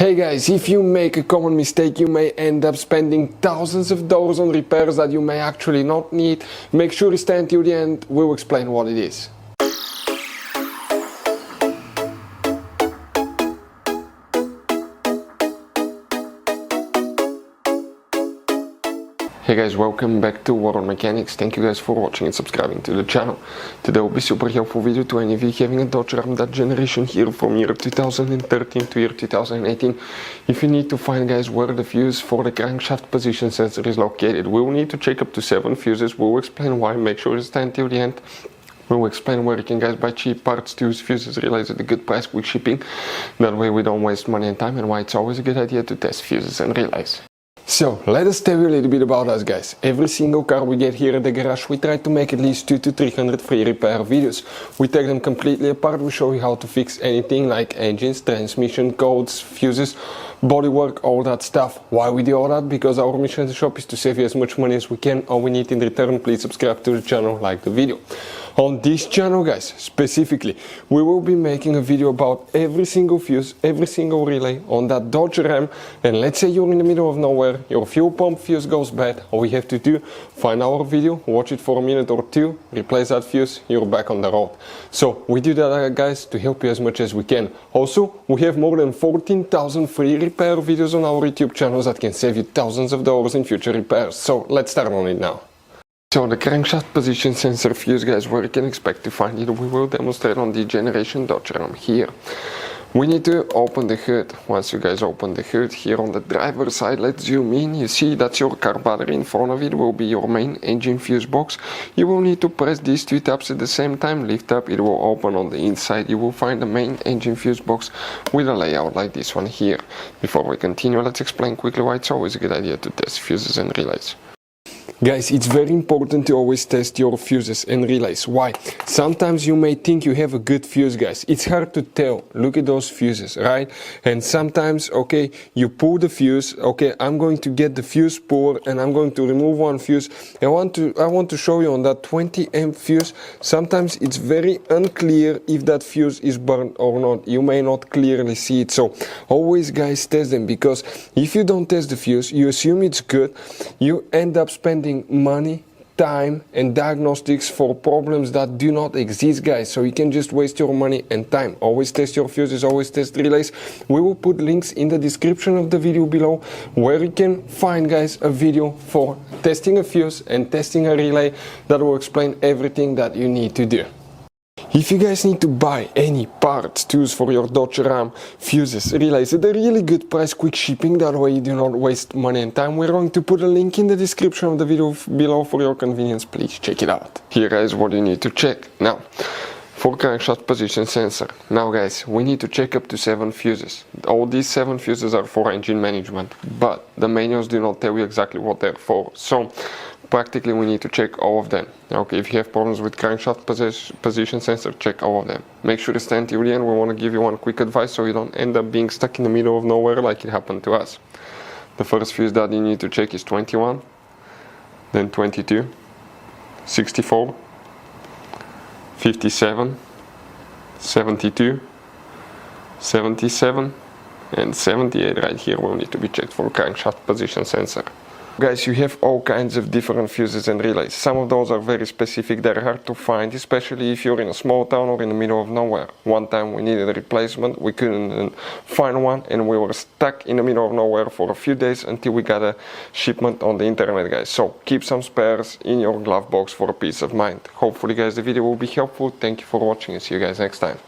Hey guys, if you make a common mistake, you may end up spending thousands of dollars on repairs that you may actually not need. Make sure you stay until the end, we'll explain what it is. Hey guys, welcome back to Water Mechanics. Thank you guys for watching and subscribing to the channel. Today will be a super helpful video to any of you having a Dodge Ram that generation here from year 2013 to year 2018. If you need to find, guys, where the fuse for the crankshaft position sensor is located, we will need to check up to 7 fuses. We'll explain why. Make sure you stay until the end. We'll explain where you can, guys, buy cheap parts to use fuses relays at a good price, quick shipping. That way we don't waste money and time, and why it's always a good idea to test fuses and relays. So, let us tell you a little bit about us, guys. Every single car we get here at the garage, we try to make at least 200 to 300 free repair videos. We take them completely apart, we show you how to fix anything like engines, transmission, codes, fuses, bodywork, all that stuff. Why we do all that? Because our mission as a shop is to save you as much money as we can. All we need in return, please subscribe to the channel, like the video. On this channel, guys, specifically, we will be making a video about every single fuse, every single relay on that Dodge Ram. And let's say you're in the middle of nowhere, your fuel pump fuse goes bad. All we have to do, find our video, watch it for a minute or two, replace that fuse, you're back on the road. So we do that, guys, to help you as much as we can. Also, we have more than 14,000 free repair videos on our YouTube channels that can save you thousands of dollars in future repairs. So let's start on it now. So the crankshaft position sensor fuse, guys, where you can expect to find it, we will demonstrate on the generation Dodge Ram here. We need to open the hood. Once you guys open the hood, here on the driver's side, let's zoom in. You see that's your car battery. In front of it will be your main engine fuse box. You will need to press these two tabs at the same time, lift up, it will open. On the inside you will find the main engine fuse box with a layout like this one here. Before we continue, let's explain quickly why it's always a good idea to test fuses and relays. Guys, it's very important to always test your fuses and relays. Why? Sometimes you may think you have a good fuse, guys. It's hard to tell. Look at those fuses, right? And sometimes, okay, you pull the fuse. Okay, I'm going to get the fuse puller and I'm going to remove one fuse. I want to show you on that 20 amp fuse. Sometimes it's very unclear if that fuse is burned or not. You may not clearly see it. So always, guys, test them, because if you don't test the fuse, you assume it's good. You end up spending money, time and diagnostics for problems that do not exist, guys. So you can just waste your money and time. Always test your fuses, always test relays. We will put links in the description of the video below where you can find, guys, a video for testing a fuse and testing a relay that will explain everything that you need to do. If you guys need to buy any parts, tools for your Dodge Ram, fuses, relays at a really good price, quick shipping, that way you do not waste money and time, we're going to put a link in the description of the video below for your convenience. Please check it out. Here is what you need to check. Now, for crankshaft position sensor. Now, guys, we need to check up to 7 fuses. All these 7 fuses are for engine management, but the manuals do not tell you exactly what they're for. So practically we need to check all of them. Okay, if you have problems with crankshaft position sensor, check all of them. Make sure to stay until the end. We want to give you one quick advice so you don't end up being stuck in the middle of nowhere like it happened to us. The first fuse that you need to check is 21, then 22, 64, 57, 72, 77 and 78 right here will need to be checked for crankshaft position sensor. Guys, you have all kinds of different fuses and relays. Some of those are very specific, they're hard to find, especially if you're in a small town or in the middle of nowhere. One time we needed a replacement, we couldn't find one, and we were stuck in the middle of nowhere for a few days until we got a shipment on the internet, guys. So keep some spares in your glove box for a peace of mind. Hopefully, guys, the video will be helpful. Thank you for watching and see you guys next time.